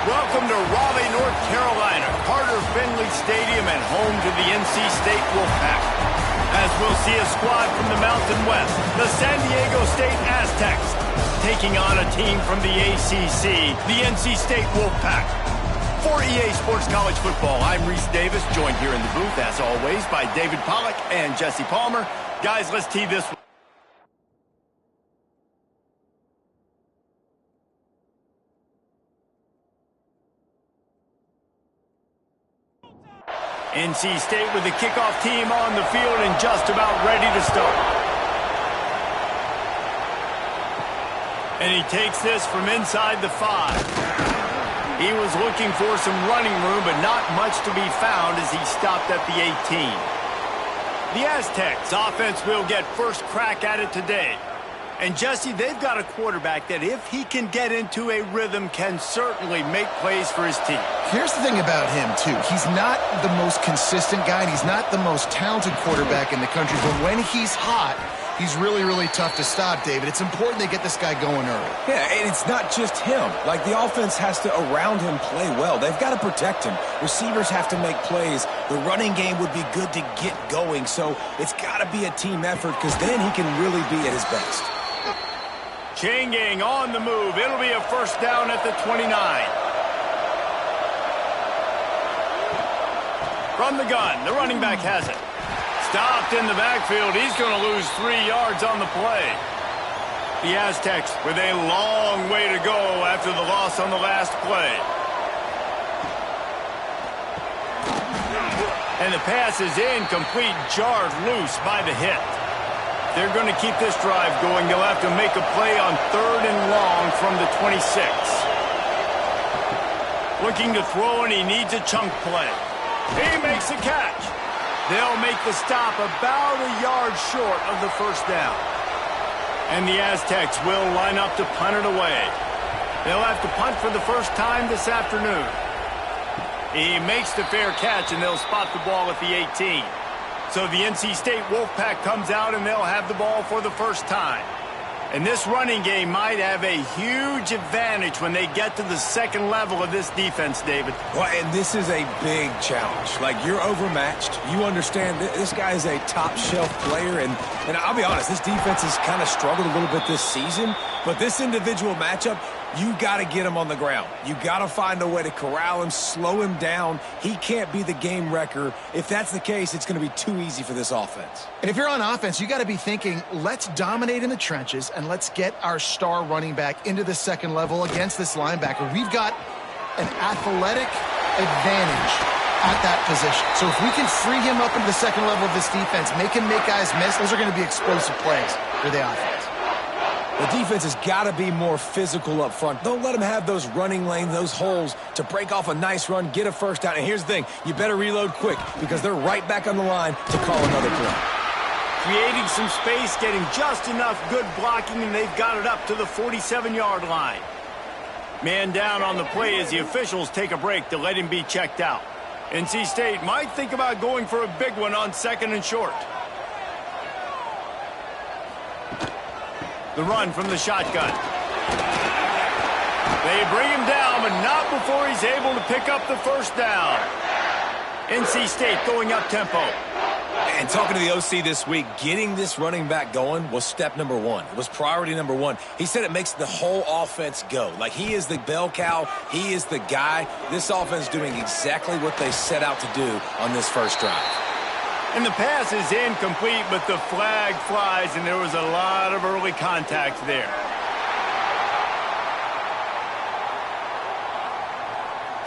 Welcome to Raleigh, North Carolina, Carter Finley Stadium and home to the NC State Wolfpack. As we'll see a squad from the Mountain West, the San Diego State Aztecs, taking on a team from the ACC, the NC State Wolfpack. For EA Sports College Football, I'm Reese Davis, joined here in the booth, as always, by David Pollack and Jesse Palmer. Guys, let's tee this one. NC State with the kickoff team on the field and just about ready to start. And he takes this from inside the 5. He was looking for some running room, but not much to be found as he stopped at the 18. The Aztecs offense will get first crack at it today. And Jesse, they've got a quarterback that if he can get into a rhythm can certainly make plays for his team. Here's the thing about him, too. He's not the most consistent guy, and he's not the most talented quarterback in the country. But when he's hot, he's really, really tough to stop, David. It's important they get this guy going early. Yeah, and it's not just him. Like, the offense has to, around him, play well. They've got to protect him. Receivers have to make plays. The running game would be good to get going. So it's got to be a team effort because then he can really be at his best. Chain gang on the move. It'll be a first down at the 29. From the gun, the running back has it. Stopped in the backfield. He's going to lose 3 yards on the play. The Aztecs with a long way to go after the loss on the last play. And the pass is incomplete, jarred loose by the hit. They're going to keep this drive going. They'll have to make a play on 3rd and long from the 26. Looking to throw, and he needs a chunk play. He makes the catch. They'll make the stop about a yard short of the first down. And the Aztecs will line up to punt it away. They'll have to punt for the first time this afternoon. He makes the fair catch, and they'll spot the ball at the 18. So the NC State Wolfpack comes out, and they'll have the ball for the first time. And this running game might have a huge advantage when they get to the second level of this defense, David. Well, and this is a big challenge. Like, you're overmatched. You understand this guy is a top-shelf player. And I'll be honest, this defense has kind of struggled a little bit this season. But this individual matchup, you got to get him on the ground. You got to find a way to corral him, slow him down. He can't be the game wrecker. If that's the case, it's going to be too easy for this offense. And if you're on offense, you got to be thinking, let's dominate in the trenches and let's get our star running back into the second level against this linebacker. We've got an athletic advantage at that position. So if we can free him up into the second level of this defense, make him make guys miss, those are going to be explosive plays for the offense. The defense has got to be more physical up front. Don't let them have those running lanes, those holes to break off a nice run, get a first down. And here's the thing, you better reload quick because they're right back on the line to call another play. Creating some space, getting just enough good blocking, and they've got it up to the 47-yard line. Man down on the play as the officials take a break to let him be checked out. NC State might think about going for a big one on 2nd and short. The run from the shotgun. They bring him down, but not before he's able to pick up the first down. NC State going up tempo. And talking to the OC this week, getting this running back going was step number 1. It was priority number 1. He said it makes the whole offense go. Like, he is the bell cow. He is the guy. This offense doing exactly what they set out to do on this first drive. And the pass is incomplete, but the flag flies, and there was a lot of early contact there.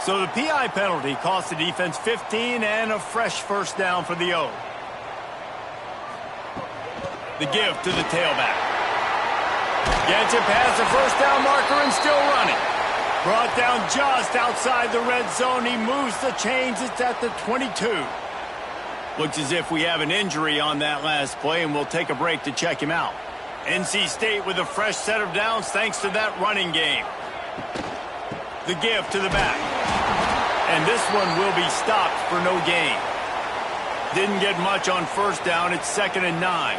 So the PI penalty cost the defense 15 and a fresh first down for the O. The give to the tailback. Gets it past the first down marker and still running. Brought down just outside the red zone. He moves the chains. It's at the 22. Looks as if we have an injury on that last play, and we'll take a break to check him out. NC State with a fresh set of downs thanks to that running game. The give to the back. And this one will be stopped for no gain. Didn't get much on first down. It's 2nd and 9.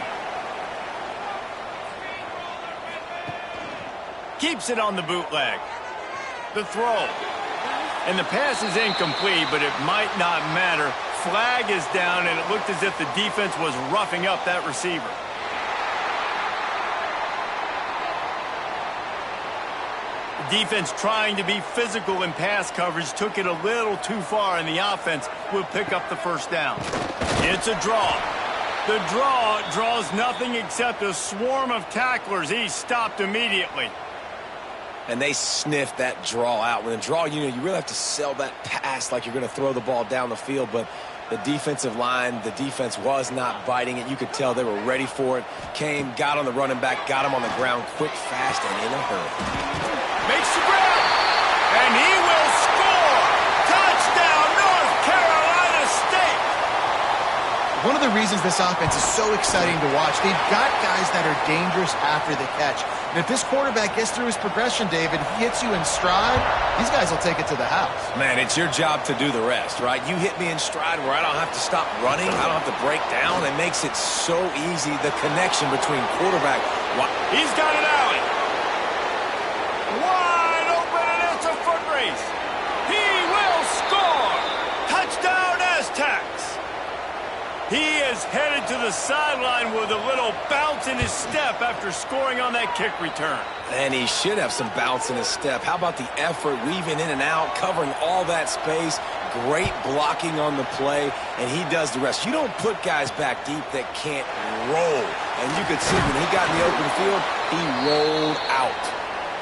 Keeps it on the bootleg. The throw. And the pass is incomplete, but it might not matter. Flag is down, and it looked as if the defense was roughing up that receiver. The defense trying to be physical in pass coverage took it a little too far, and the offense will pick up the first down. It's a draw. The draw draws nothing except a swarm of tacklers. He's stopped immediately. And they sniffed that draw out. When a draw, you really have to sell that pass like you're going to throw the ball down the field. But the defensive line, the defense was not biting it. You could tell they were ready for it. Came, got on the running back, got him on the ground quick, fast, and in a hurry. Makes the grab, and he will score. Touchdown, North Carolina State. One of the reasons this offense is so exciting to watch, they've got guys that are dangerous after the catch. And if this quarterback gets through his progression, David, he hits you in stride, these guys will take it to the house. Man, it's your job to do the rest, right? You hit me in stride where I don't have to stop running. I don't have to break down. It makes it so easy, the connection between quarterback. He's got it out. Wide open, and it's a foot race. He will score. Touchdown, Aztecs. He is headed to the sideline with a little bounce in his step after scoring on that kick return. And he should have some bounce in his step. How about the effort, weaving in and out, covering all that space, great blocking on the play, and he does the rest. You don't put guys back deep that can't roll. And you could see when he got in the open field, he rolled out.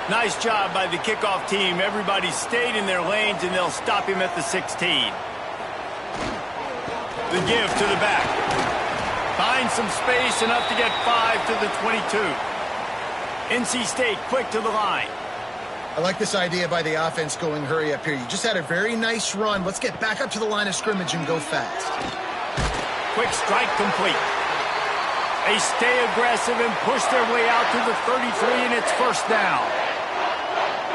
Nice job by the kickoff team. Everybody stayed in their lanes, and they'll stop him at the 16. The give to the back. Finds some space, enough to get 5 to the 22. NC State quick to the line. I like this idea by the offense going hurry up here. You just had a very nice run. Let's get back up to the line of scrimmage and go fast. Quick strike complete. They stay aggressive and push their way out to the 33, and it's first down.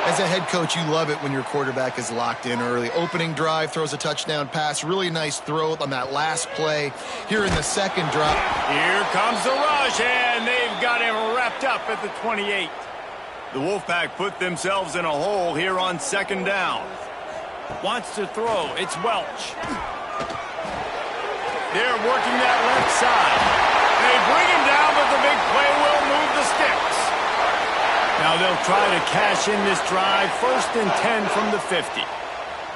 As a head coach, you love it when your quarterback is locked in early. Opening drive, throws a touchdown pass. Really nice throw on that last play. Here in the second drop. Here comes the rush, and they've got him wrapped up at the 28. The Wolfpack put themselves in a hole here on second down. Wants to throw. It's Welch. They're working that left side. They bring him down, but the big play will move the sticks. Now they'll try to cash in this drive. 1st and 10 from the 50.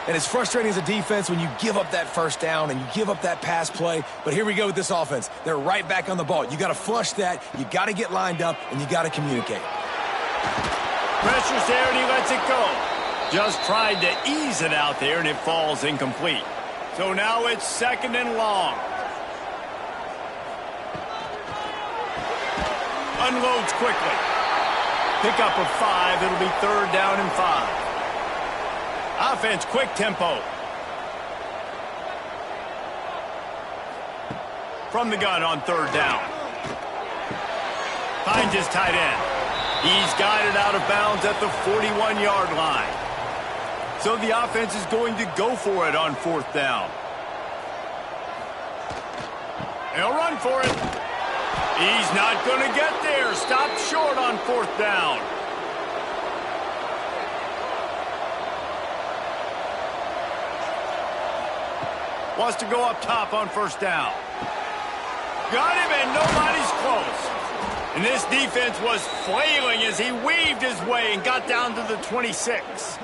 And it's frustrating as a defense when you give up that first down and you give up that pass play. But here we go with this offense. They're right back on the ball. You got to flush that. You got to get lined up, and you got to communicate. Pressure's there, and he lets it go. Just tried to ease it out there, and it falls incomplete. So now it's 2nd and long. Unloads quickly. Pick up of 5. It'll be 3rd down and 5. Offense, quick tempo. From the gun on 3rd down. Finds his tight end. He's got it out of bounds at the 41-yard line. So the offense is going to go for it on 4th down. They'll run for it. He's not going to get there. Stopped short on 4th down. Wants to go up top on 1st down. Got him, and nobody's close. And this defense was flailing as he weaved his way and got down to the 26.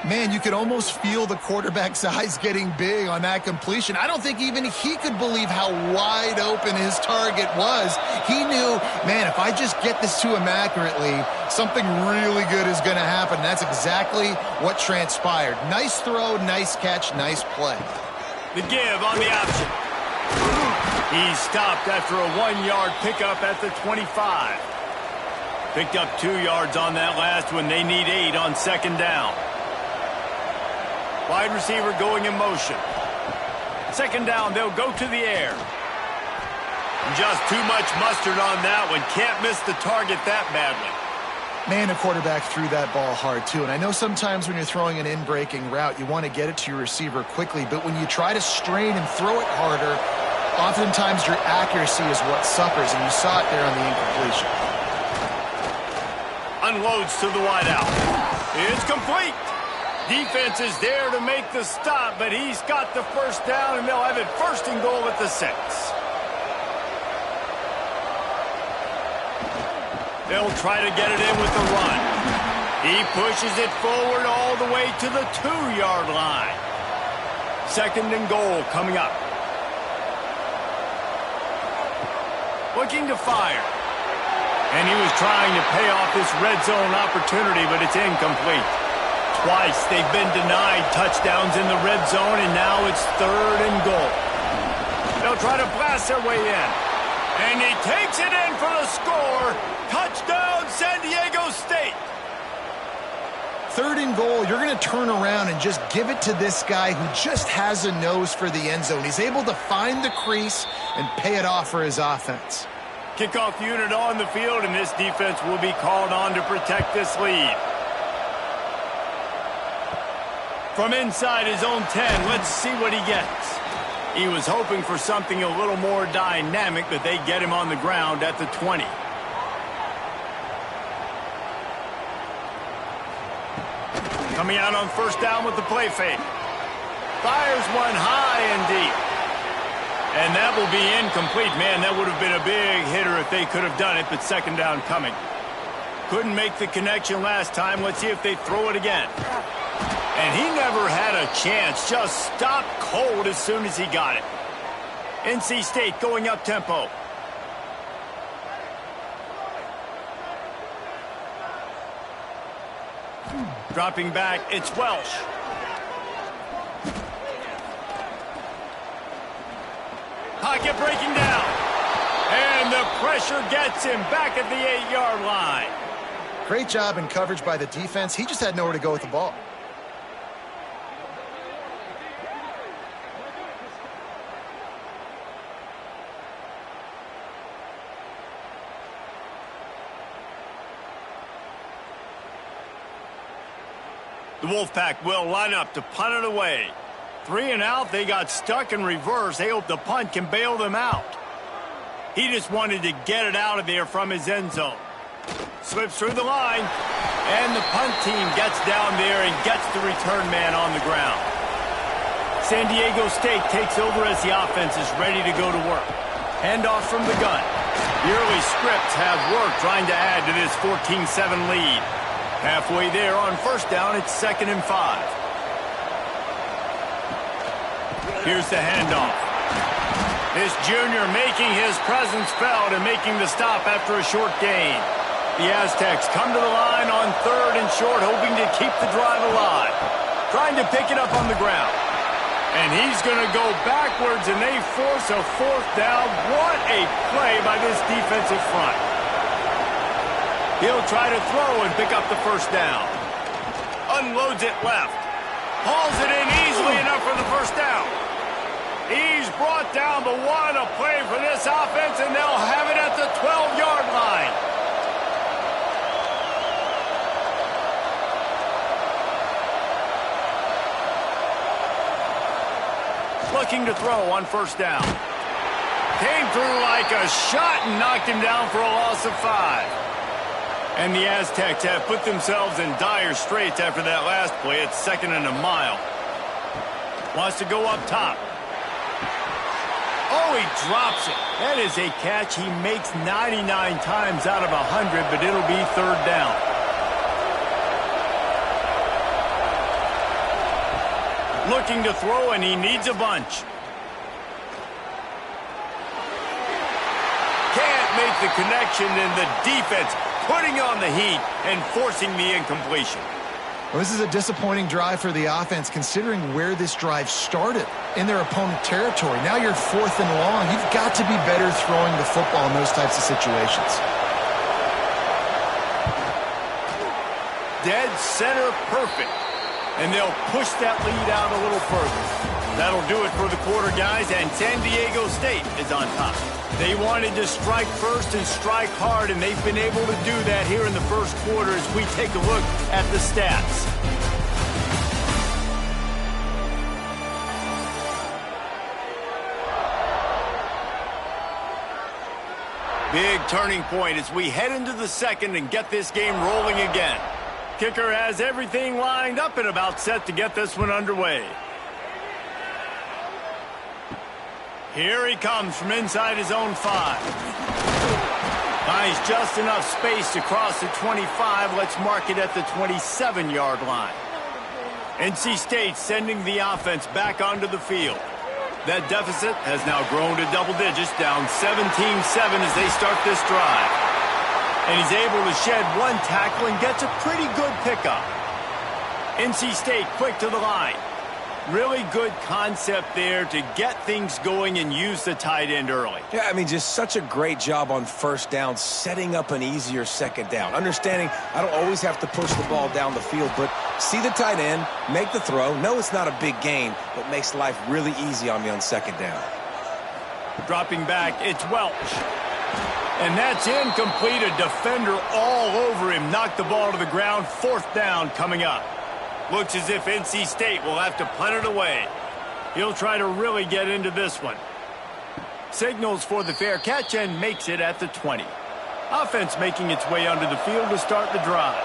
Man, you could almost feel the quarterback's eyes getting big on that completion. I don't think even he could believe how wide open his target was. He knew, man, if I just get this to him accurately, something really good is going to happen. That's exactly what transpired. Nice throw, nice catch, nice play. The give on the option. He stopped after a 1-yard pickup at the 25. Picked up 2 yards on that last one. They need 8 on 2nd down. Wide receiver going in motion. 2nd down, they'll go to the air. Just too much mustard on that one. Can't miss the target that badly. Man, a quarterback threw that ball hard, too. And I know sometimes when you're throwing an in-breaking route, you want to get it to your receiver quickly. But when you try to strain and throw it harder, oftentimes your accuracy is what suffers. And you saw it there on the incompletion. Unloads to the wideout. It's complete. Defense is there to make the stop, but he's got the first down, and they'll have it 1st and goal at the 6. They'll try to get it in with the run. He pushes it forward all the way to the 2-yard line. 2nd and goal coming up. Looking to fire. And he was trying to pay off this red zone opportunity, but it's incomplete. Twice they've been denied touchdowns in the red zone, and now it's 3rd and goal. They'll try to blast their way in. And he takes it in for the score. Touchdown, San Diego State. 3rd and goal, you're going to turn around and just give it to this guy who just has a nose for the end zone. He's able to find the crease and pay it off for his offense. Kickoff unit on the field, and this defense will be called on to protect this lead. From inside his own 10, let's see what he gets. He was hoping for something a little more dynamic, but they get him on the ground at the 20. Coming out on 1st down with the play fake. Fires one high and deep. And that will be incomplete. Man, that would have been a big hitter if they could have done it, but 2nd down coming. Couldn't make the connection last time. Let's see if they throw it again. And he never had a chance. Just stopped cold as soon as he got it. NC State going up tempo. Dropping back, it's Welsh. Pocket breaking down. And the pressure gets him back at the 8-yard line. Great job in coverage by the defense. He just had nowhere to go with the ball. The Wolfpack will line up to punt it away. 3 and out, they got stuck in reverse. They hope the punt can bail them out. He just wanted to get it out of there from his end zone. Slips through the line, and the punt team gets down there and gets the return man on the ground. San Diego State takes over as the offense is ready to go to work. Handoff from the gun. The early scripts have worked trying to add to this 14-7 lead. Halfway there on 1st down, it's 2nd and 5. Here's the handoff. This junior making his presence felt and making the stop after a short gain. The Aztecs come to the line on 3rd and short, hoping to keep the drive alive. Trying to pick it up on the ground. And he's going to go backwards, and they force a 4th down. What a play by this defensive front. He'll try to throw and pick up the 1st down. Unloads it left. Hauls it in easily enough for the 1st down. He's brought down, but what a play for this offense, and they'll have it at the 12-yard line. Looking to throw on 1st down. Came through like a shot and knocked him down for a loss of 5. And the Aztecs have put themselves in dire straits after that last play. It's 2nd and a mile. Wants to go up top. Oh, he drops it. That is a catch he makes 99 times out of 100, but it'll be 3rd down. Looking to throw, and he needs a bunch. Can't make the connection, and the defense putting on the heat and forcing the incompletion. Well, this is a disappointing drive for the offense, considering where this drive started in their opponent territory. Now you're 4th and long. You've got to be better throwing the football in those types of situations. Dead center perfect. And they'll push that lead out a little further. That'll do it for the quarter, guys, and San Diego State is on top. They wanted to strike first and strike hard, and they've been able to do that here in the 1st quarter as we take a look at the stats. Big turning point as we head into the 2nd and get this game rolling again. kicker has everything lined up and about set to get this one underway. Here he comes from inside his own 5. Finds just enough space to cross the 25. Let's mark it at the 27-yard line. NC State sending the offense back onto the field. That deficit has now grown to double digits, down 17-7 as they start this drive. And he's able to shed one tackle and gets a pretty good pickup. NC State quick to the line. Really good concept there to get things going and use the tight end early. Yeah, I mean, just such a great job on first down, setting up an easier second down. Understanding I don't always have to push the ball down the field, but see the tight end, make the throw. No, it's not a big gain, but makes life really easy on me on second down. Dropping back, it's Welch. And that's incomplete. A defender all over him. Knocked the ball to the ground. Fourth down coming up. Looks as if NC State will have to punt it away. He'll try to really get into this one. Signals for the fair catch and makes it at the 20. Offense making its way onto the field to start the drive.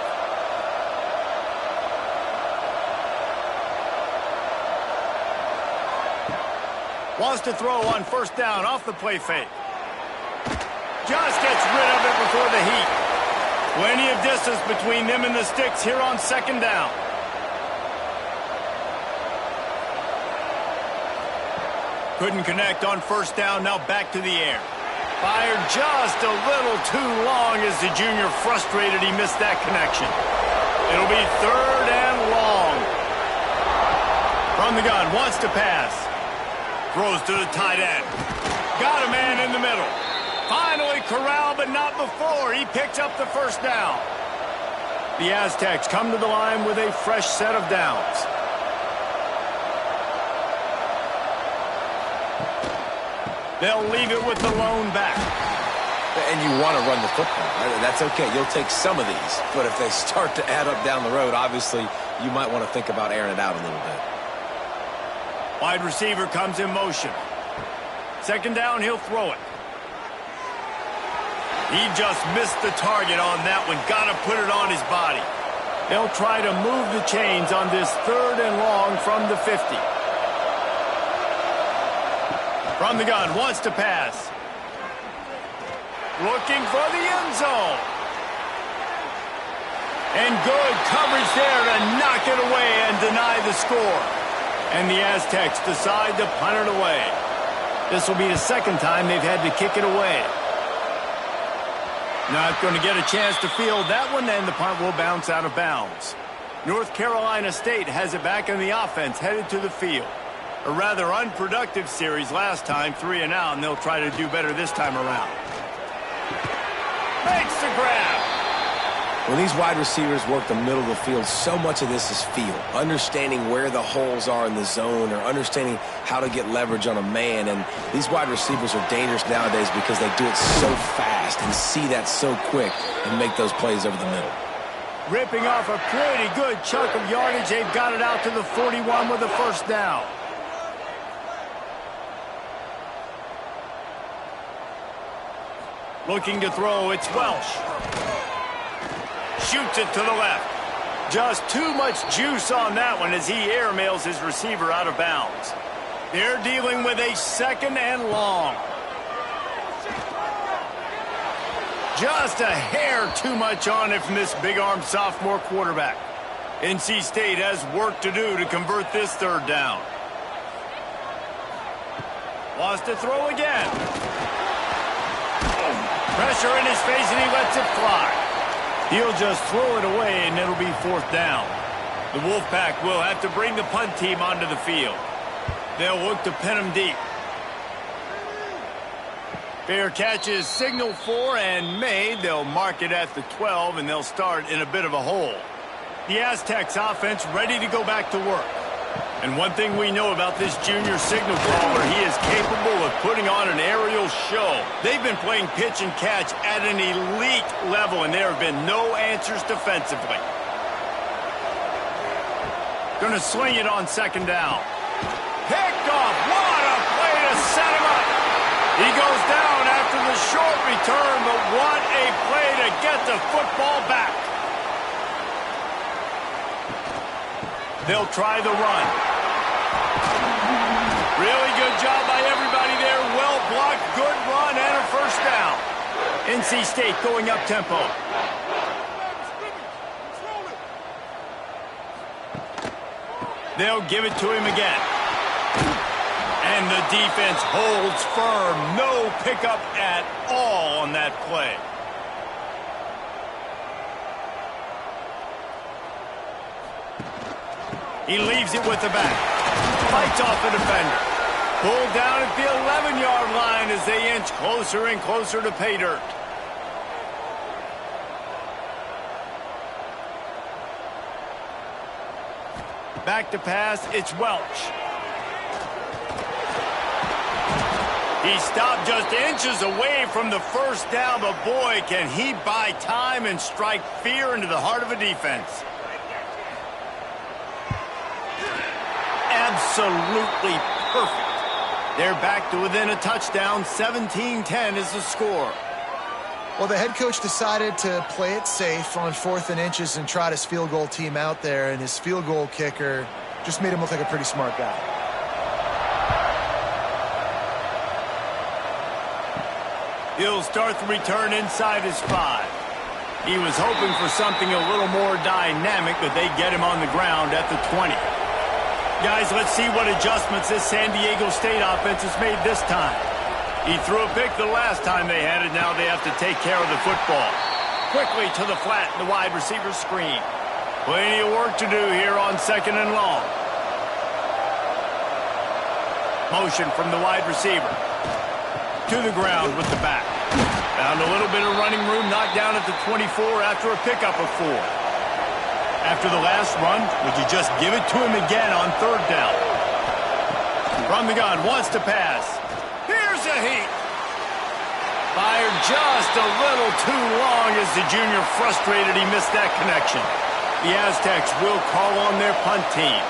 Wants to throw on first down off the play fake. Just gets rid of it before the heat. Plenty of distance between them and the sticks here on second down. Couldn't connect on first down, now back to the air. Fired just a little too long as the junior frustrated he missed that connection. It'll be third and long. From the gun, wants to pass. Throws to the tight end. Got a man in the middle. Finally corralled, but not before. He picks up the first down. The Aztecs come to the line with a fresh set of downs. They'll leave it with the lone back. And you want to run the football, right? That's okay. You'll take some of these. But if they start to add up down the road, obviously, you might want to think about airing it out a little bit. Wide receiver comes in motion. Second down, he'll throw it. He just missed the target on that one. Got to put it on his body. They'll try to move the chains on this third and long from the 50. From the gun, wants to pass. Looking for the end zone. And good coverage there to knock it away and deny the score. And the Aztecs decide to punt it away. This will be the second time they've had to kick it away. Not going to get a chance to field that one, and the punt will bounce out of bounds. North Carolina State has it back in the offense, headed to the field. A rather unproductive series last time, 3 and out, and they'll try to do better this time around. Makes the grab. When these wide receivers work the middle of the field, so much of this is feel. Understanding where the holes are in the zone or understanding how to get leverage on a man. And these wide receivers are dangerous nowadays because they do it so fast and see that so quick and make those plays over the middle. Ripping off a pretty good chunk of yardage. They've got it out to the 41 with the first down. Looking to throw, it's Welch. Shoots it to the left. Just too much juice on that one as he airmails his receiver out of bounds. They're dealing with a second and long. Just a hair too much on it from this big-armed sophomore quarterback. NC State has work to do to convert this third down. Wants to throw again. Pressure in his face, and he lets it fly. He'll just throw it away, and it'll be fourth down. The Wolfpack will have to bring the punt team onto the field. They'll look to pin him deep. Fair catch is signaled for and made. They'll mark it at the 12, and they'll start in a bit of a hole. The Aztecs offense ready to go back to work. And one thing we know about this junior signal caller, he is capable of putting on an aerial show. They've been playing pitch and catch at an elite level, and there have been no answers defensively. Going to sling it on second down. Picked off. What a play to set him up. He goes down after the short return, but what a play to get the football back. They'll try the run. Really good job by everybody there. Well blocked, good run, and a first down. NC State going up tempo. They'll give it to him again. And the defense holds firm. No pickup at all on that play. He leaves it with the back. Fights off the defender. Pulled down at the 11-yard line as they inch closer and closer to pay dirt. Back to pass, it's Welch. He stopped just inches away from the first down, but boy, can he buy time and strike fear into the heart of a defense. Absolutely perfect. They're back to within a touchdown. 17-10 is the score. Well, the head coach decided to play it safe on 4th and inches and trot his field goal team out there, and his field goal kicker just made him look like a pretty smart guy. He'll start the return inside his 5. He was hoping for something a little more dynamic, but they get him on the ground at the 20. Guys, let's see what adjustments this San Diego State offense has made this time. He threw a pick the last time they had it. Now they have to take care of the football. Quickly to the flat in the wide receiver screen. Plenty of work to do here on 2nd and long. Motion from the wide receiver. To the ground with the back. Found a little bit of running room, knocked down at the 24 after a pickup of 4. After the last run, would you just give it to him again on 3rd down? From the gun, wants to pass. Here's a heat. Fired just a little too long as the junior frustrated he missed that connection. The Aztecs will call on their punt team.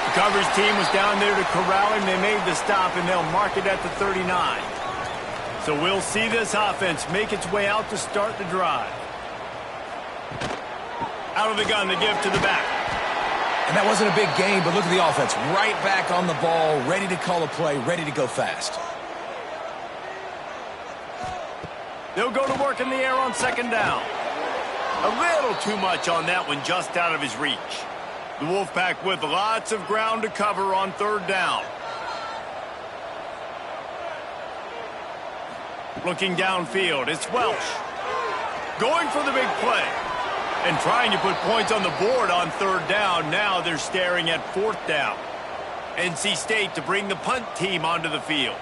The coverage team was down there to corral him. They made the stop, and they'll mark it at the 39. So we'll see this offense make its way out to start the drive. Out of the gun, the give to the back. And that wasn't a big game, but look at the offense. Right back on the ball, ready to call a play, ready to go fast. They'll go to work in the air on 2nd down. A little too much on that one, just out of his reach. The Wolfpack with lots of ground to cover on 3rd down. Looking downfield, it's Welch. Going for the big play. And trying to put points on the board on 3rd down. Now they're staring at 4th down. NC State to bring the punt team onto the field.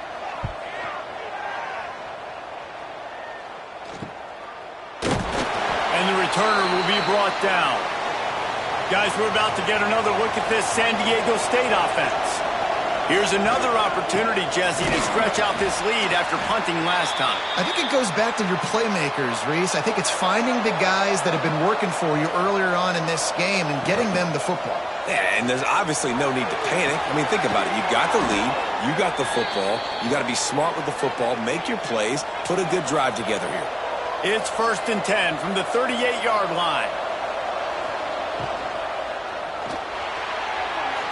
And the returner will be brought down. Guys, we're about to get another look at this San Diego State offense. Here's another opportunity, Jesse, to stretch out this lead after punting last time. I think it goes back to your playmakers, Reese. I think it's finding the guys that have been working for you earlier on in this game and getting them the football. Yeah, and there's obviously no need to panic. I mean, think about it. You got the lead. You got the football. You got to be smart with the football. Make your plays. Put a good drive together here. It's 1st and 10 from the 38-yard line.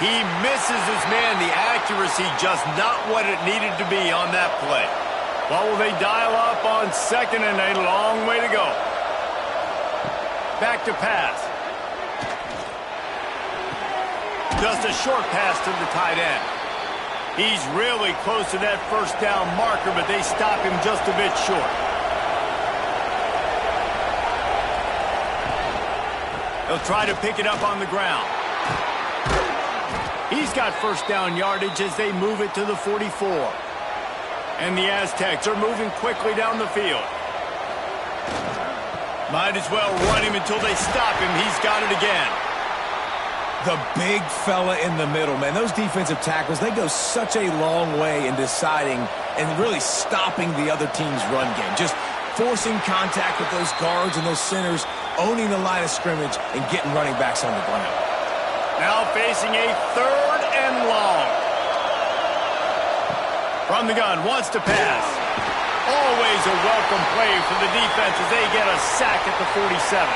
He misses his man. The accuracy just not what it needed to be on that play. Well, will they dial up on 2nd and a long way to go? Back to pass. Just a short pass to the tight end. He's really close to that 1st down marker, but they stop him just a bit short. They'll try to pick it up on the ground. He's got 1st down yardage as they move it to the 44. And the Aztecs are moving quickly down the field. Might as well run him until they stop him. He's got it again. The big fella in the middle, man. Those defensive tackles, they go such a long way in deciding and really stopping the other team's run game. Just forcing contact with those guards and those centers, owning the line of scrimmage, and getting running backs on the ground. Now facing a 3rd and long. From the gun, wants to pass. Always a welcome play for the defense as they get a sack at the 47.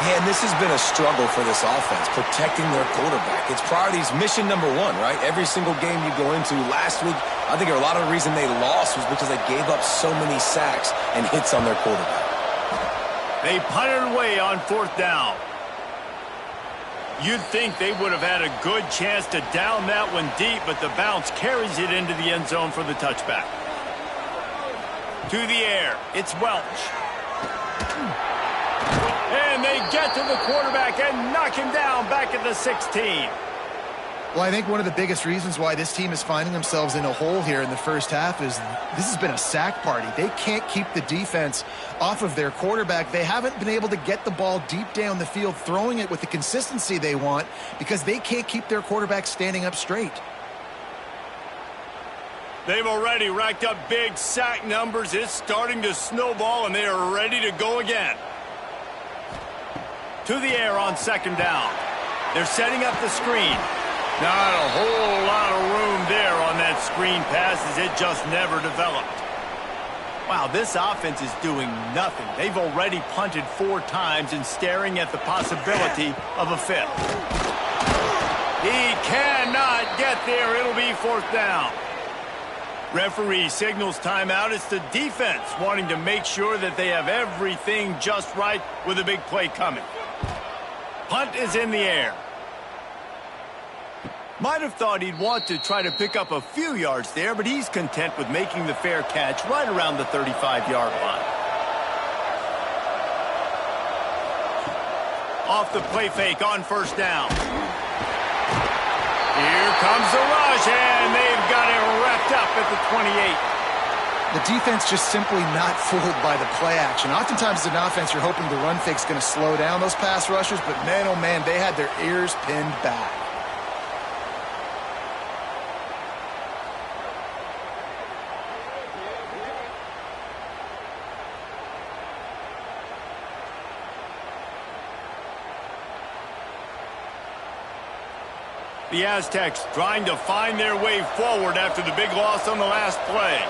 Yeah, and this has been a struggle for this offense, protecting their quarterback. It's priorities mission number one, right? Every single game you go into. Last week, I think a lot of the reason they lost was because they gave up so many sacks and hits on their quarterback. They punted away on 4th down. You'd think they would have had a good chance to down that one deep, but the bounce carries it into the end zone for the touchback. To the air, it's Welch. And they get to the quarterback and knock him down back at the 16. Well, I think one of the biggest reasons why this team is finding themselves in a hole here in the first half is this has been a sack party. They can't keep the defense off of their quarterback. They haven't been able to get the ball deep down the field, throwing it with the consistency they want because they can't keep their quarterback standing up straight. They've already racked up big sack numbers. It's starting to snowball, and they are ready to go again. To the air on 2nd down. They're setting up the screen. Not a whole lot of room there on that screen pass as it just never developed. Wow, this offense is doing nothing. They've already punted 4 times and staring at the possibility of a 5th. He cannot get there. It'll be 4th down. Referee signals timeout. It's the defense wanting to make sure that they have everything just right with a big play coming. Punt is in the air. Might have thought he'd want to try to pick up a few yards there, but he's content with making the fair catch right around the 35-yard line. Off the play fake on 1st down. Here comes the rush, and they've got it wrapped up at the 28. The defense just simply not fooled by the play action. Oftentimes as an offense, you're hoping the run fake's going to slow down those pass rushers, but man, oh man, they had their ears pinned back. The Aztecs trying to find their way forward after the big loss on the last play.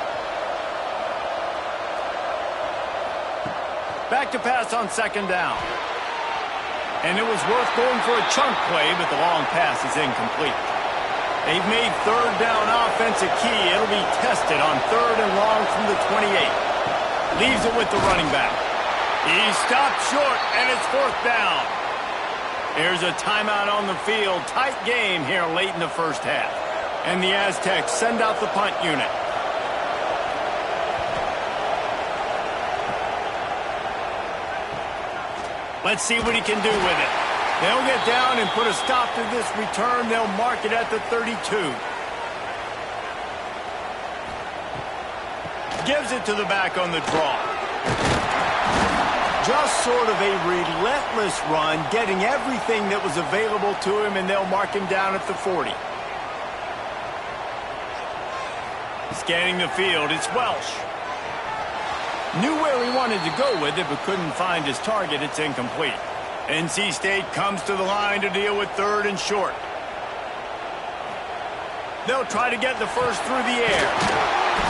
Back to pass on 2nd down. And it was worth going for a chunk play, but the long pass is incomplete. They've made 3rd down offense a key. It'll be tested on 3rd and long from the 28. Leaves it with the running back. He stopped short, and it's 4th down. There's a timeout on the field. Tight game here late in the first half. And the Aztecs send out the punt unit. Let's see what he can do with it. They'll get down and put a stop to this return. They'll mark it at the 32. Gives it to the back on the draw. Just sort of a relentless run, getting everything that was available to him, and they'll mark him down at the 40. Scanning the field, it's Welch. Knew where he wanted to go with it, but couldn't find his target. It's incomplete. NC State comes to the line to deal with 3rd and short. They'll try to get the first through the air.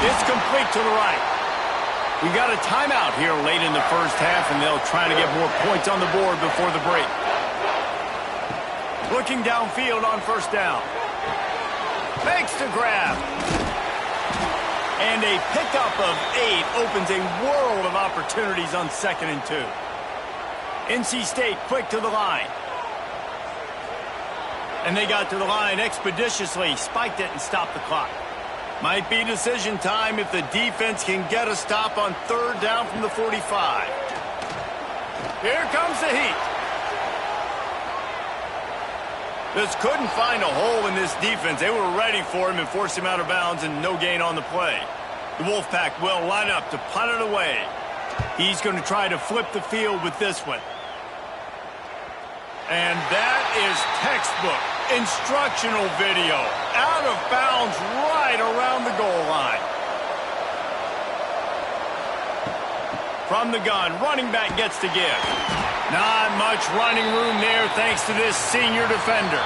It's complete to the right. We got a timeout here late in the first half, and they'll try to get more points on the board before the break. Looking downfield on 1st down. Makes the grab. And a pickup of 8 opens a world of opportunities on 2nd and 2. NC State quick to the line. And they got to the line expeditiously, spiked it and stopped the clock. Might be decision time if the defense can get a stop on 3rd down from the 45. Here comes the heat. Just couldn't find a hole in this defense. They were ready for him and forced him out of bounds, and no gain on the play. The Wolfpack will line up to punt it away. He's going to try to flip the field with this one. And that is textbook instructional video. Out of bounds right around the goal line. From the gun, running back gets to give. Not much running room there thanks to this senior defender.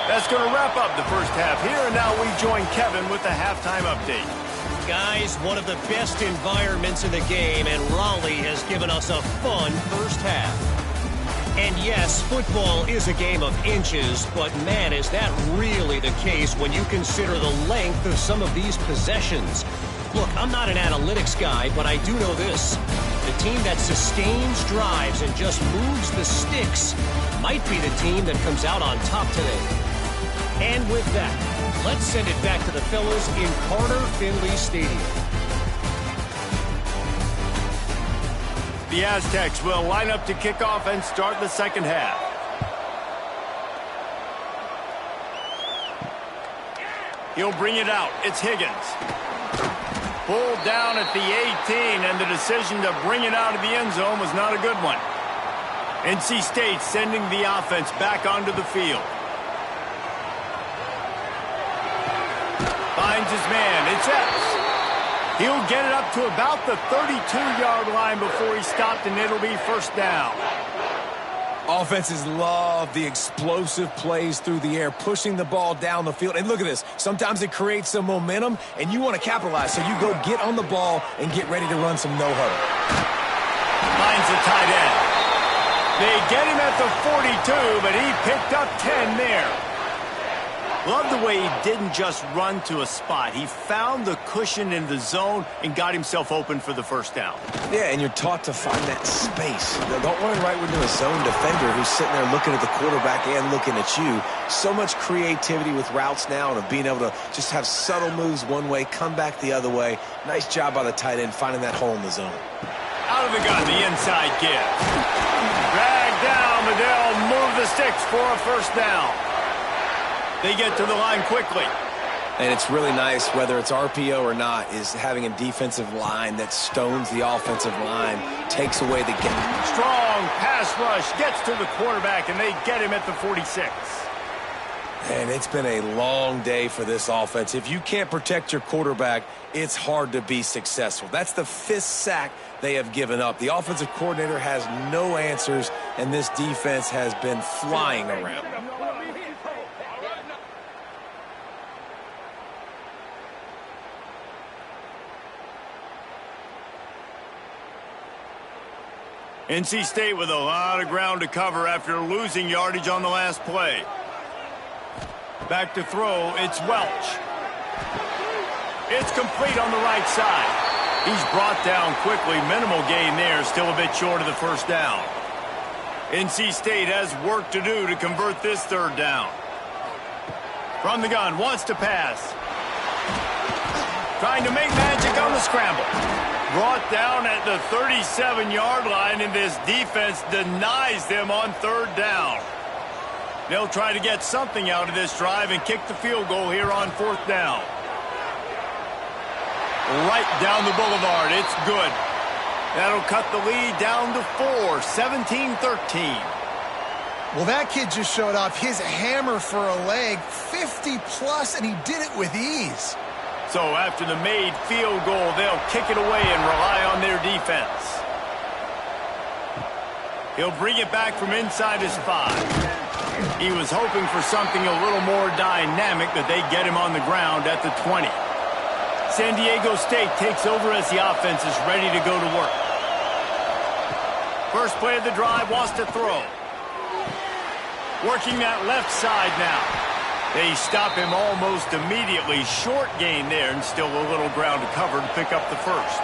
That's going to wrap up the first half here, and now we join Kevin with the halftime update. Guys, one of the best environments in the game, and Raleigh has given us a fun first half. And yes, football is a game of inches, but man, is that really the case when you consider the length of some of these possessions. Look, I'm not an analytics guy, but I do know this. The team that sustains drives and just moves the sticks might be the team that comes out on top today. And with that, let's send it back to the fellas in Carter Finley Stadium. The Aztecs will line up to kick off and start the second half. He'll bring it out. It's Higgins. Pulled down at the 18, and the decision to bring it out of the end zone was not a good one. NC State sending the offense back onto the field. Finds his man. It's Epps. He'll get it up to about the 32-yard line before he stopped, and it'll be first down. Offenses love the explosive plays through the air, pushing the ball down the field. And look at this. Sometimes it creates some momentum, and you want to capitalize. So you go get on the ball and get ready to run some no-huddle. Finds the tight end. They get him at the 42, but he picked up 10 there. Love the way he didn't just run to a spot. He found the cushion in the zone and got himself open for the first down. Yeah, and you're taught to find that space. Now, don't run right into a zone defender who's sitting there looking at the quarterback and looking at you. So much creativity with routes now and of being able to just have subtle moves one way, come back the other way. Nice job by the tight end finding that hole in the zone. Out of the gun, the inside give. Drag down, but they'll move the sticks for a first down. They get to the line quickly. And it's really nice, whether it's RPO or not, is having a defensive line that stones the offensive line, takes away the game. Strong pass rush, gets to the quarterback, and they get him at the 46. And it's been a long day for this offense. If you can't protect your quarterback, it's hard to be successful. That's the 5th sack they have given up. The offensive coordinator has no answers, and this defense has been flying around. NC State with a lot of ground to cover after losing yardage on the last play. Back to throw, it's Welch. It's complete on the right side. He's brought down quickly. Minimal gain there, still a bit short of the first down. NC State has work to do to convert this third down. From the gun, wants to pass. Trying to make magic on the scramble. Brought down at the 37-yard line, and this defense denies them on third down. They'll try to get something out of this drive and kick the field goal here on fourth down. Right down the boulevard. It's good. That'll cut the lead down to 4, 17-13. Well, that kid just showed off his hammer for a leg, 50-plus, and he did it with ease. So after the made field goal, they'll kick it away and rely on their defense. He'll bring it back from inside his 5. He was hoping for something a little more dynamic, but they get him on the ground at the 20. San Diego State takes over as the offense is ready to go to work. First play of the drive, wants to throw. Working that left side now. They stop him almost immediately. Short gain there, and still a little ground to cover to pick up the first.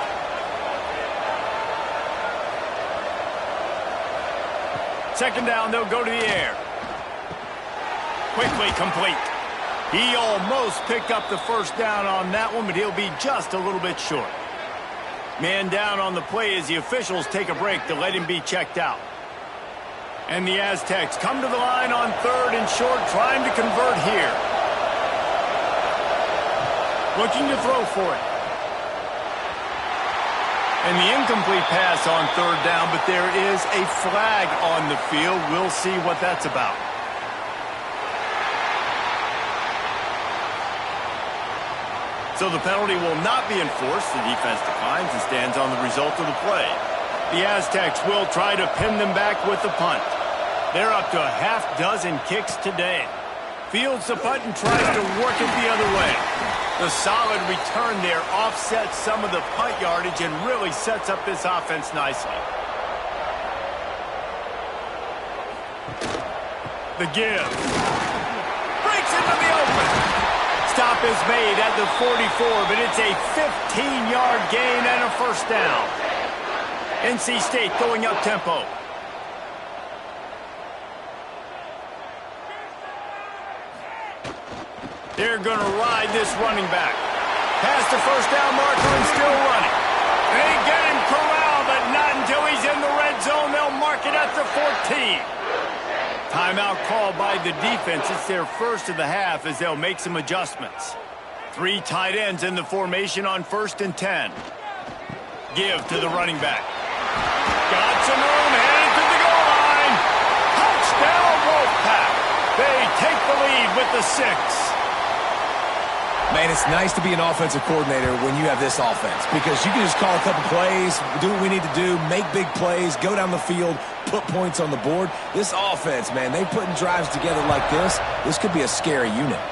Second down, they'll go to the air. Quickly complete. He almost picked up the first down on that one, but he'll be just a little bit short. Man down on the play as the officials take a break to let him be checked out. And the Aztecs come to the line on third and short, trying to convert here. Looking to throw for it. And the incomplete pass on third down, but there is a flag on the field. We'll see what that's about. So the penalty will not be enforced. The defense declines and stands on the result of the play. The Aztecs will try to pin them back with the punt. They're up to a half dozen kicks today. Fields the punt and tries to work it the other way. The solid return there offsets some of the punt yardage and really sets up this offense nicely. The give. Breaks into the open. Stop is made at the 44, but it's a 15-yard gain and a first down. NC State going up tempo. They're going to ride this running back. Past the first down marker and still running. They get him corralled, but not until he's in the red zone. They'll mark it at the 14. Timeout called by the defense. It's their first of the half as they'll make some adjustments. 3 tight ends in the formation on 1st and 10. Give to the running back. Got some room, headed to the goal line. Touchdown, Wolfpack. They take the lead with the 6. Man, it's nice to be an offensive coordinator when you have this offense because you can just call a couple plays, do what we need to do, make big plays, go down the field, put points on the board. This offense, man, they putting drives together like this. This could be a scary unit.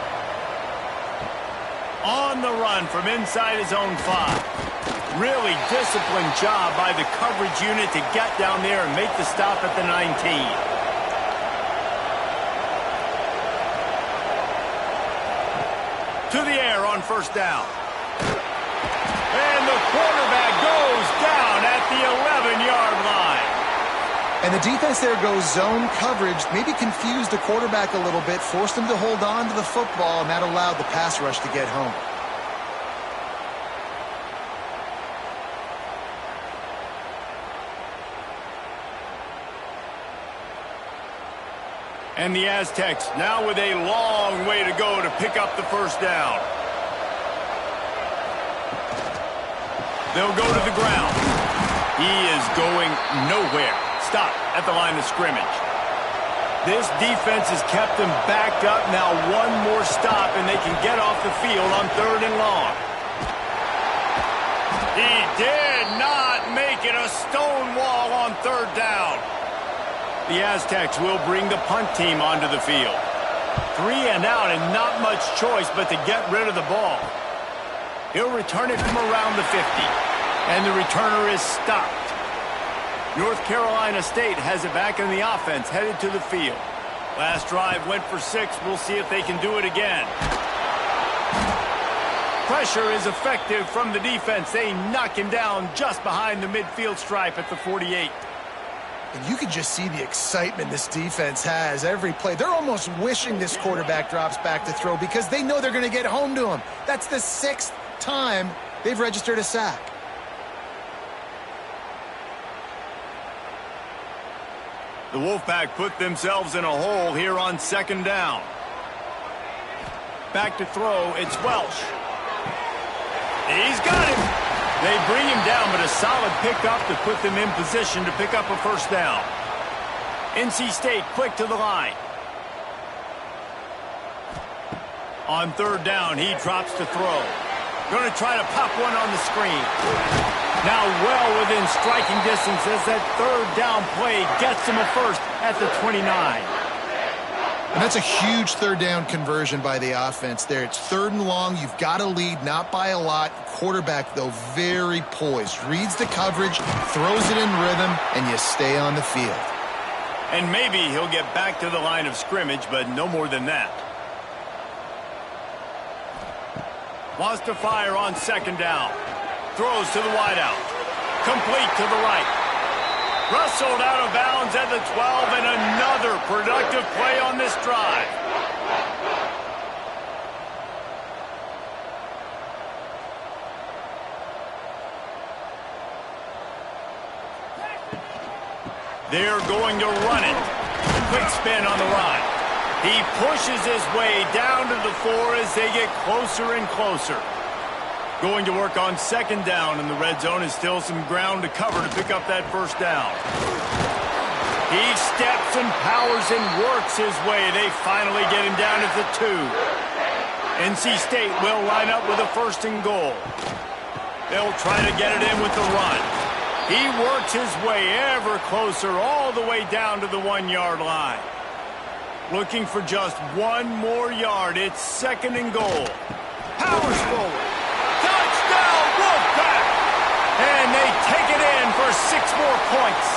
On the run from inside his own 5. Really disciplined job by the coverage unit to get down there and make the stop at the 19. To the air on 1st down. And the quarterback goes down at the 11-yard line. And the defense there goes zone coverage, maybe confused the quarterback a little bit, forced him to hold on to the football, and that allowed the pass rush to get home. And the Aztecs now with a long way to go to pick up the first down. They'll go to the ground. He is going nowhere. Stop at the line of scrimmage. This defense has kept them backed up. Now one more stop and they can get off the field on 3rd and long. He did not make it a stone wall on 3rd down. The Aztecs will bring the punt team onto the field. 3 and out and not much choice but to get rid of the ball. He'll return it from around the 50. And the returner is stopped. North Carolina State has it back in the offense, headed to the field. Last drive went for 6. We'll see if they can do it again. Pressure is effective from the defense. They knock him down just behind the midfield stripe at the 48. And you can just see the excitement this defense has every play. They're almost wishing this quarterback drops back to throw because they know they're going to get home to him. That's the 6th time they've registered a sack. The Wolfpack put themselves in a hole here on 2nd down. Back to throw, it's Welsh. He's got him. They bring him down, but a solid pickup to put them in position to pick up a first down. NC State quick to the line. On 3rd down, he drops to throw. Going to try to pop one on the screen. Now well within striking distance as that 3rd down play gets him a first at the 29. And that's a huge 3rd down conversion by the offense there. It's 3rd and long. You've got to lead, not by a lot. Quarterback, though, very poised. Reads the coverage, throws it in rhythm, and you stay on the field. And maybe he'll get back to the line of scrimmage, but no more than that. Wants to fire on 2nd down. Throws to the wideout. Complete to the right. Rustled out of bounds at the 12, and another productive play on this drive. They're going to run it. Quick spin on the run. He pushes his way down to the 4 as they get closer and closer. Going to work on 2nd down, and the red zone is still some ground to cover to pick up that first down. He steps and powers and works his way. They finally get him down at the 2. NC State will line up with a 1st and goal. They'll try to get it in with the run. He works his way ever closer all the way down to the 1-yard line. Looking for just 1 more yard. It's 2nd and goal. powers forward. Touchdown, Wolfpack! And they take it in for 6 more points.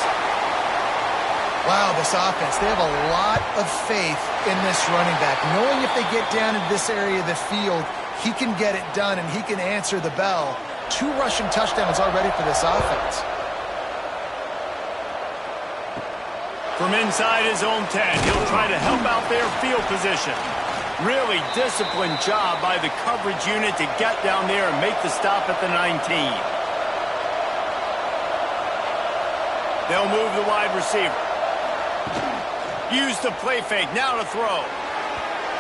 Wow, this offense, they have a lot of faith in this running back. Knowing if they get down in this area of the field, he can get it done and he can answer the bell. 2 rushing touchdowns already for this offense. From inside his own 10, he'll try to help out their field position. Really disciplined job by the coverage unit to get down there and make the stop at the 19. They'll move the wide receiver. Use the play fake, now to throw.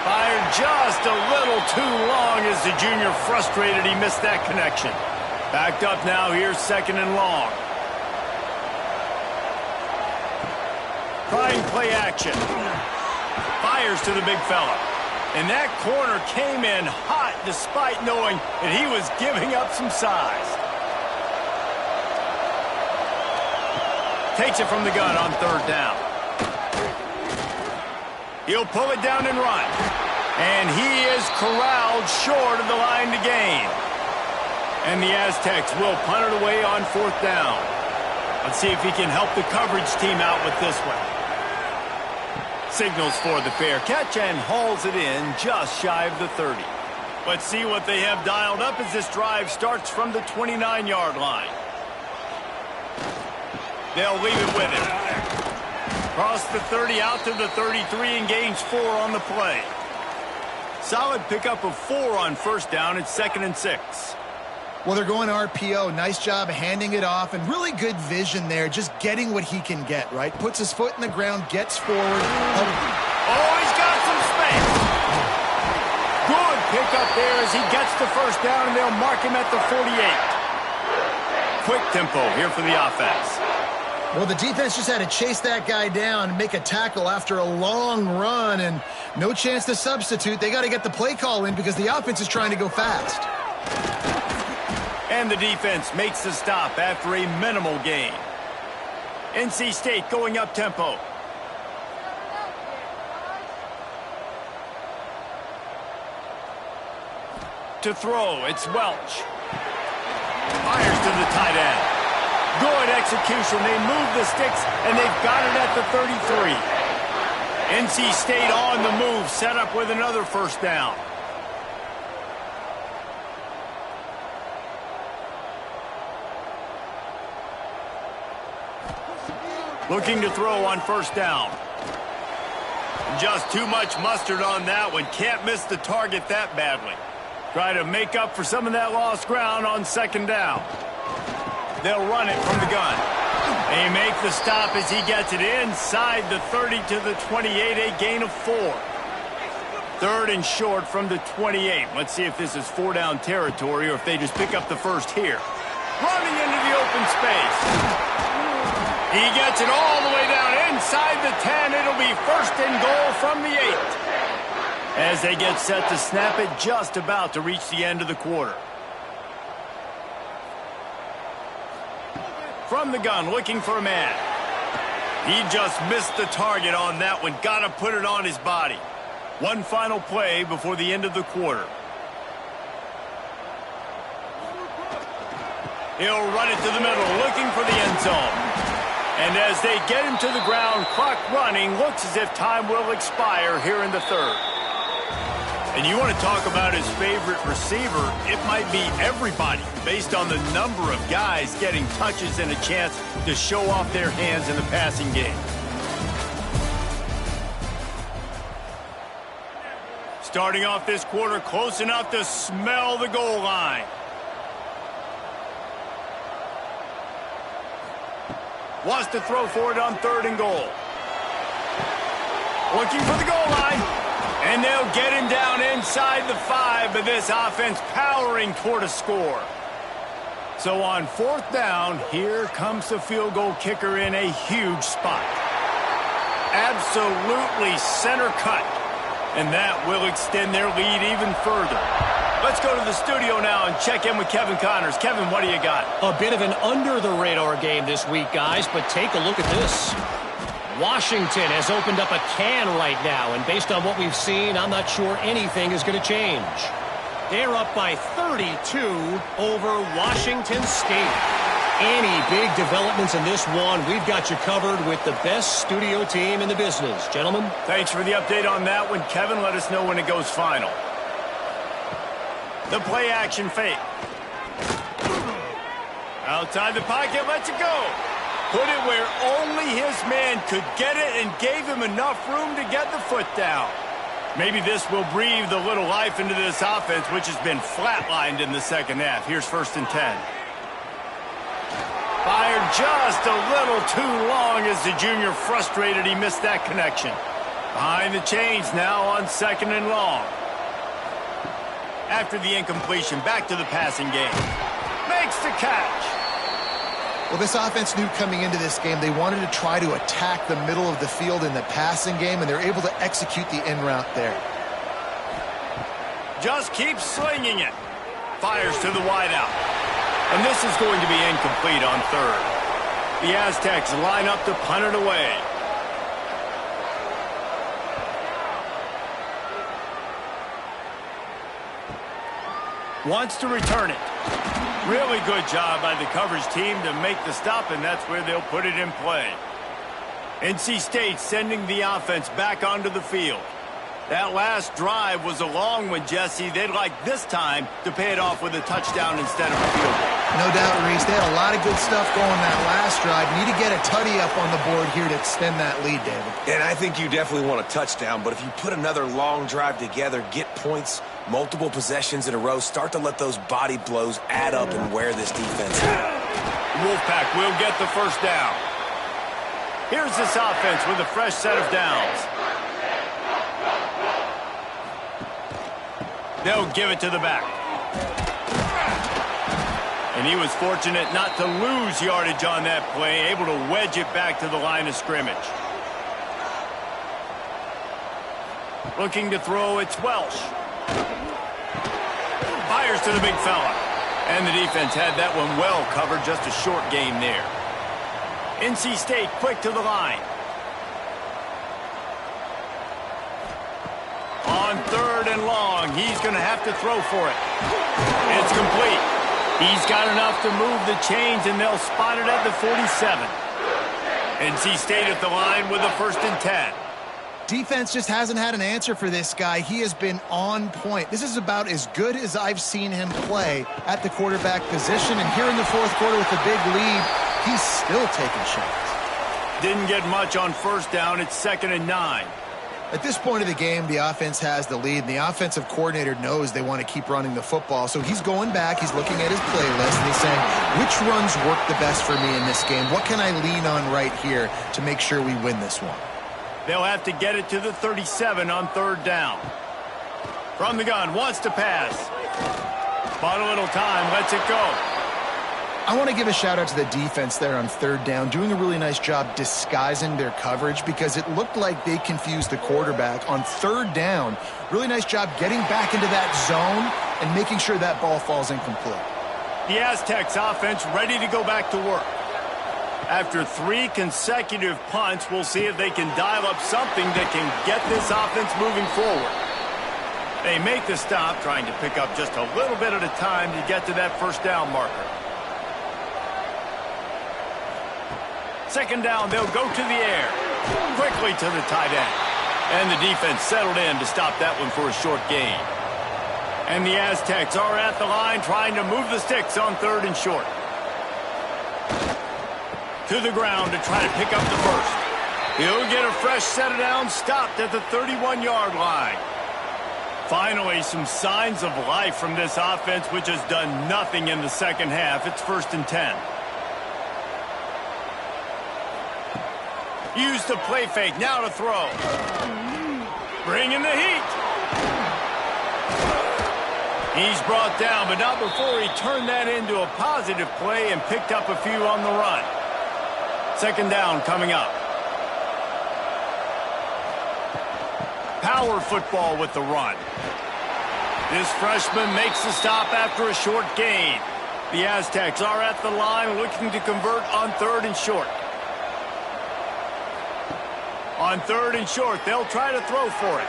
Fired just a little too long as the junior frustrated he missed that connection. Backed up now, here's 2nd and long. Trying play action. Fires to the big fella. And that corner came in hot despite knowing that he was giving up some size. Takes it from the gun on 3rd down. He'll pull it down and run. And he is corralled short of the line to gain. And the Aztecs will punt it away on 4th down. Let's see if he can help the coverage team out with this one. Signals for the fair catch and hauls it in just shy of the 30. Let's see what they have dialed up as this drive starts from the 29-yard line. They'll leave it with him. Cross the 30 out to the 33 and gains 4 on the play. Solid pickup of 4 on 1st down. It's 2nd and 6. Well, they're going RPO. Nice job handing it off, and really good vision there, just getting what he can get, right? Puts his foot in the ground, gets forward. Oh, he's got some space. Good pickup there as he gets the 1st down, and they'll mark him at the 48. Quick tempo here for the offense. Well, the defense just had to chase that guy down and make a tackle after a long run, and no chance to substitute. They got to get the play call in because the offense is trying to go fast. And the defense makes the stop after a minimal gain. NC State going up tempo. To throw, it's Welch. Fires to the tight end. Good execution. They move the sticks, and they've got it at the 33. NC State on the move, set up with another 1st down. Looking to throw on 1st down. Just too much mustard on that one. Can't miss the target that badly. Try to make up for some of that lost ground on 2nd down. They'll run it from the gun. They make the stop as he gets it inside the 30 to the 28, a gain of 4. 3rd and short from the 28. Let's see if this is 4-down territory or if they just pick up the 1st here. Running into the open space. He gets it all the way down inside the 10. It'll be 1st and goal from the 8. As they get set to snap it, just about to reach the end of the quarter. From the gun, looking for a man. He just missed the target on that one. Got to put it on his body. One final play before the end of the quarter. He'll run it to the middle, looking for the end zone. And as they get him to the ground, clock running, looks as if time will expire here in the 3rd. And you want to talk about his favorite receiver, it might be everybody based on the number of guys getting touches and a chance to show off their hands in the passing game. Starting off this quarter close enough to smell the goal line. Wants to throw for it on 3rd and goal. Looking for the goal line. And they'll get him down inside the 5, but this offense powering toward a score. So on 4th down, here comes the field goal kicker in a huge spot. Absolutely center cut. And that will extend their lead even further. Let's go to the studio now and check in with Kevin Connors. Kevin, what do you got? A bit of an under-the-radar game this week, guys, but take a look at this. Washington has opened up a can right now, and based on what we've seen, I'm not sure anything is going to change. They're up by 32 over Washington State. Any big developments in this one, we've got you covered with the best studio team in the business. Gentlemen. Thanks for the update on that one, Kevin. Let us know when it goes final. The play action fake. Outside the pocket, lets it go. Put it where only his man could get it and gave him enough room to get the foot down. Maybe this will breathe a little life into this offense, which has been flatlined in the second half. Here's 1st and 10. Fired just a little too long as the junior frustrated he missed that connection. Behind the chains now on 2nd and long. After the incompletion, back to the passing game. Makes the catch. Well, this offense knew coming into this game they wanted to try to attack the middle of the field in the passing game, and they're able to execute the in route there. Just keeps slinging it. Fires to the wideout. And this is going to be incomplete on 3rd. The Aztecs line up to punt it away. Wants to return it. Really good job by the coverage team to make the stop, and that's where they'll put it in play. NC State sending the offense back onto the field. That last drive was a long one, Jesse. They'd like this time to pay it off with a touchdown instead of a field goal. No doubt, Reese. They had a lot of good stuff going that last drive. Need to get a tutty up on the board here to extend that lead, David. And I think you definitely want a touchdown, but if you put another long drive together, get points, multiple possessions in a row, start to let those body blows add up and wear this defense out. Wolfpack will get the 1st down. Here's this offense with a fresh set of downs. They'll give it to the back. And he was fortunate not to lose yardage on that play, able to wedge it back to the line of scrimmage. Looking to throw, it's Welsh. Fires to the big fella. And the defense had that one well covered, just a short game there. NC State quick to the line. On 3rd and long, he's going to have to throw for it. It's complete. He's got enough to move the chains, and they'll spot it at the 47. NC State at the line with a 1st and 10. Defense just hasn't had an answer for this guy. He has been on point. This is about as good as I've seen him play at the quarterback position. And here in the 4th quarter with a big lead, he's still taking shots. Didn't get much on 1st down. It's 2nd and 9. At this point of the game, the offense has the lead, and the offensive coordinator knows they want to keep running the football. So he's going back, he's looking at his playlist, and he's saying, which runs work the best for me in this game? What can I lean on right here to make sure we win this one? They'll have to get it to the 37 on 3rd down. From the gun, wants to pass. Bought a little time, lets it go. I want to give a shout out to the defense there on 3rd down, doing a really nice job disguising their coverage because it looked like they confused the quarterback on 3rd down. Really nice job getting back into that zone and making sure that ball falls incomplete. The Aztecs offense ready to go back to work. After 3 consecutive punts, we'll see if they can dial up something that can get this offense moving forward. They make the stop, trying to pick up just a little bit at a time to get to that 1st down marker. 2nd down, they'll go to the air. Quickly to the tight end. And the defense settled in to stop that one for a short gain. And the Aztecs are at the line trying to move the sticks on 3rd and short. To the ground to try to pick up the 1st. He'll get a fresh set of downs stopped at the 31-yard line. Finally, some signs of life from this offense, which has done nothing in the second half. It's 1st and 10. Use the play fake, now to throw. Bring in the heat. He's brought down, but not before he turned that into a positive play and picked up a few on the run. 2nd down coming up. Power football with the run. This freshman makes the stop after a short gain. The Aztecs are at the line looking to convert on 3rd and short. On 3rd and short, they'll try to throw for it.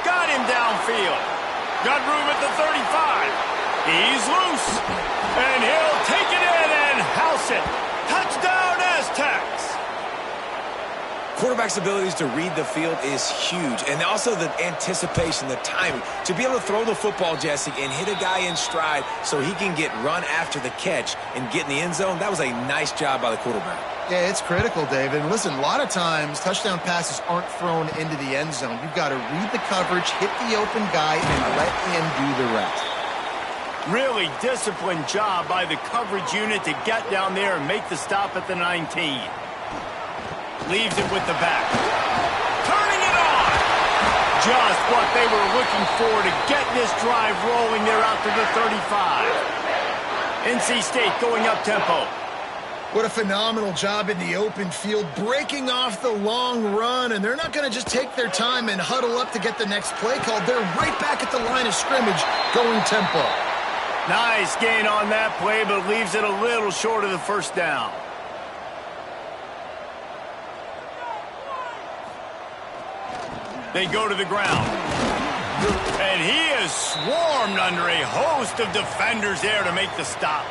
Got him downfield. Got room at the 35. He's loose. And he'll take it in and house it. Touchdown, Aztecs. Quarterback's abilities to read the field is huge, and also the anticipation, the timing. To be able to throw the football, Jesse, and hit a guy in stride so he can get run after the catch and get in the end zone, that was a nice job by the quarterback. Yeah, it's critical, David. And listen, a lot of times touchdown passes aren't thrown into the end zone. You've got to read the coverage, hit the open guy, and let him do the rest. Really disciplined job by the coverage unit to get down there and make the stop at the 19. Leaves it with the back. Turning it on! Just what they were looking for to get this drive rolling there out to the 35. NC State going up tempo. What a phenomenal job in the open field, breaking off the long run, and they're not going to just take their time and huddle up to get the next play called. They're right back at the line of scrimmage going tempo. Nice gain on that play, but leaves it a little short of the first down. They go to the ground. And he is swarmed under a host of defenders there to make the stop.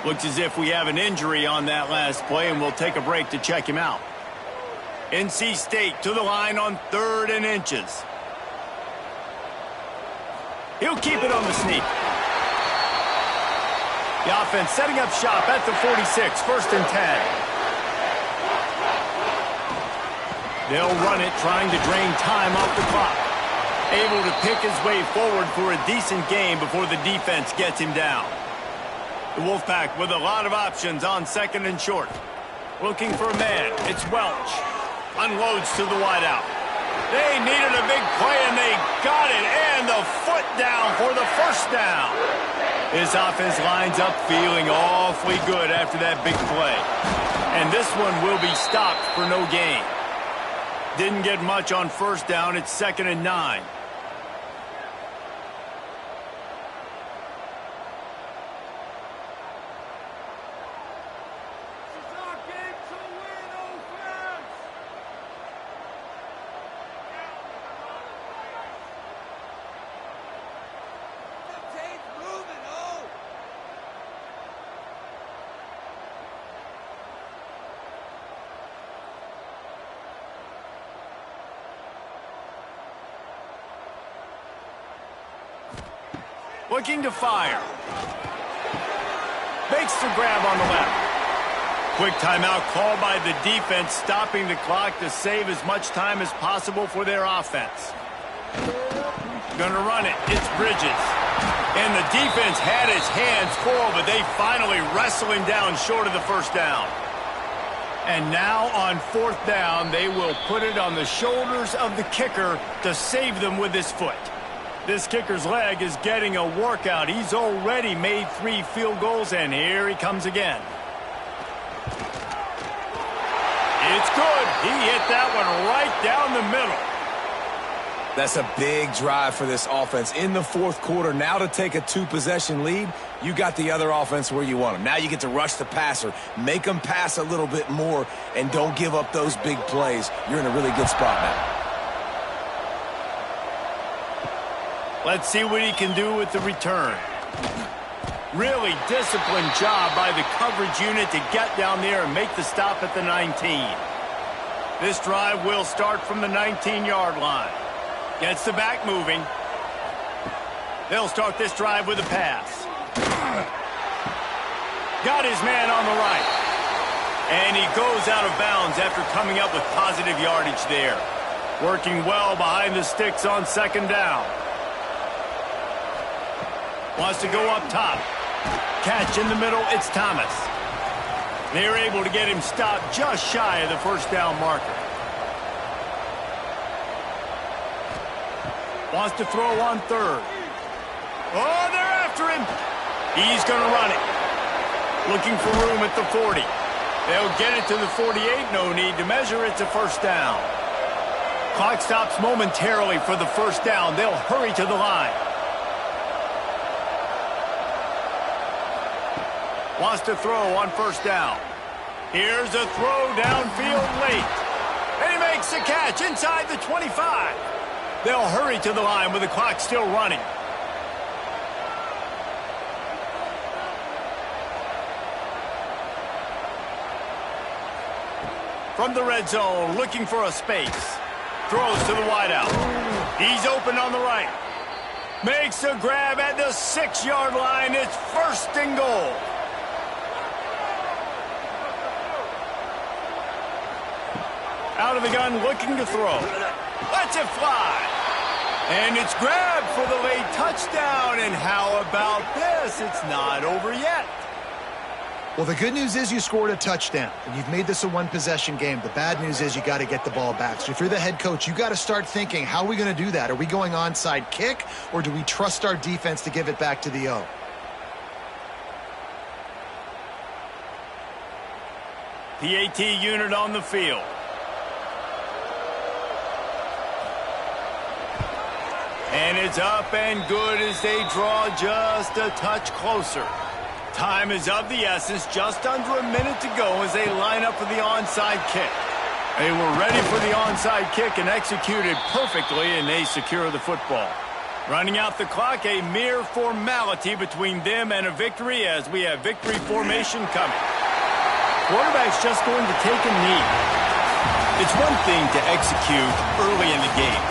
Looks as if we have an injury on that last play, and we'll take a break to check him out. NC State to the line on 3rd and inches. He'll keep it on the sneak. The offense setting up shop at the 46, 1st and 10. They'll run it, trying to drain time off the clock. Able to pick his way forward for a decent gain before the defense gets him down. The Wolfpack with a lot of options on 2nd and short. Looking for a man. It's Welch. Unloads to the wideout. They needed a big play, and they got it. And the foot down for the first down. This offense lines up feeling awfully good after that big play. And this one will be stopped for no gain. Didn't get much on 1st down. It's 2nd and 9. Looking to fire. Makes the grab on the left. Quick timeout called by the defense, stopping the clock to save as much time as possible for their offense. Gonna run it. It's Bridges. And the defense had his hands full, but they finally wrestle him down short of the first down. And now on 4th down, they will put it on the shoulders of the kicker to save them with his foot. This kicker's leg is getting a workout. He's already made 3 field goals, and here he comes again. It's good. He hit that one right down the middle. That's a big drive for this offense in the 4th quarter. Now to take a 2-possession lead, you got the other offense where you want them. Now you get to rush the passer, make them pass a little bit more, and don't give up those big plays. You're in a really good spot now. Let's see what he can do with the return. Really disciplined job by the coverage unit to get down there and make the stop at the 19. This drive will start from the 19-yard line. Gets the back moving. They'll start this drive with a pass. Got his man on the right. And he goes out of bounds after coming up with positive yardage there. Working well behind the sticks on 2nd down. Wants to go up top. Catch in the middle, it's Thomas. They're able to get him stopped just shy of the first down marker. Wants to throw on 3rd. Oh, they're after him. He's going to run it. Looking for room at the 40. They'll get it to the 48. No need to measure. It's a first down. Clock stops momentarily for the first down. They'll hurry to the line. Wants to throw on 1st down. Here's a throw downfield late. And he makes the catch inside the 25. They'll hurry to the line with the clock still running. From the red zone, looking for a space. Throws to the wideout. He's open on the right. Makes a grab at the 6-yard line. It's 1st and goal. Out of the gun, looking to throw. Lets it fly. And it's grabbed for the late touchdown. And how about this? It's not over yet. Well, the good news is you scored a touchdown, and you've made this a one-possession game. The bad news is you got to get the ball back. So if you're the head coach, you got to start thinking, how are we going to do that? Are we going onside kick, or do we trust our defense to give it back to the O? PAT unit on the field. And it's up and good as they draw just a touch closer. Time is of the essence, just under a minute to go as they line up for the onside kick. They were ready for the onside kick and executed perfectly, and they secure the football. Running out the clock, a mere formality between them and a victory as we have victory formation coming. Quarterback's just going to take a knee. It's one thing to execute early in the game.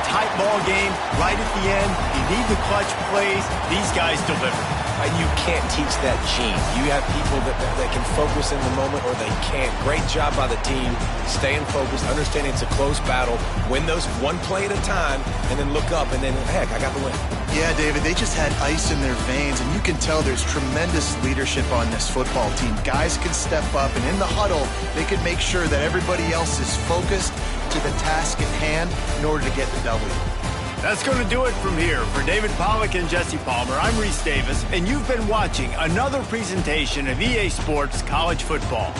Tight ball game, right at the end. You need the clutch plays. These guys deliver. And you can't teach that gene. You have people that can focus in the moment or they can't. Great job by the team, staying focused, understanding it's a close battle, win those one play at a time, and then look up, and then, heck, I got the win. Yeah, David, they just had ice in their veins, and you can tell there's tremendous leadership on this football team. Guys can step up, and in the huddle, they can make sure that everybody else is focused to the task at hand in order to get the W. That's going to do it from here. For David Pollack and Jesse Palmer, I'm Reese Davis, and you've been watching another presentation of EA Sports College Football.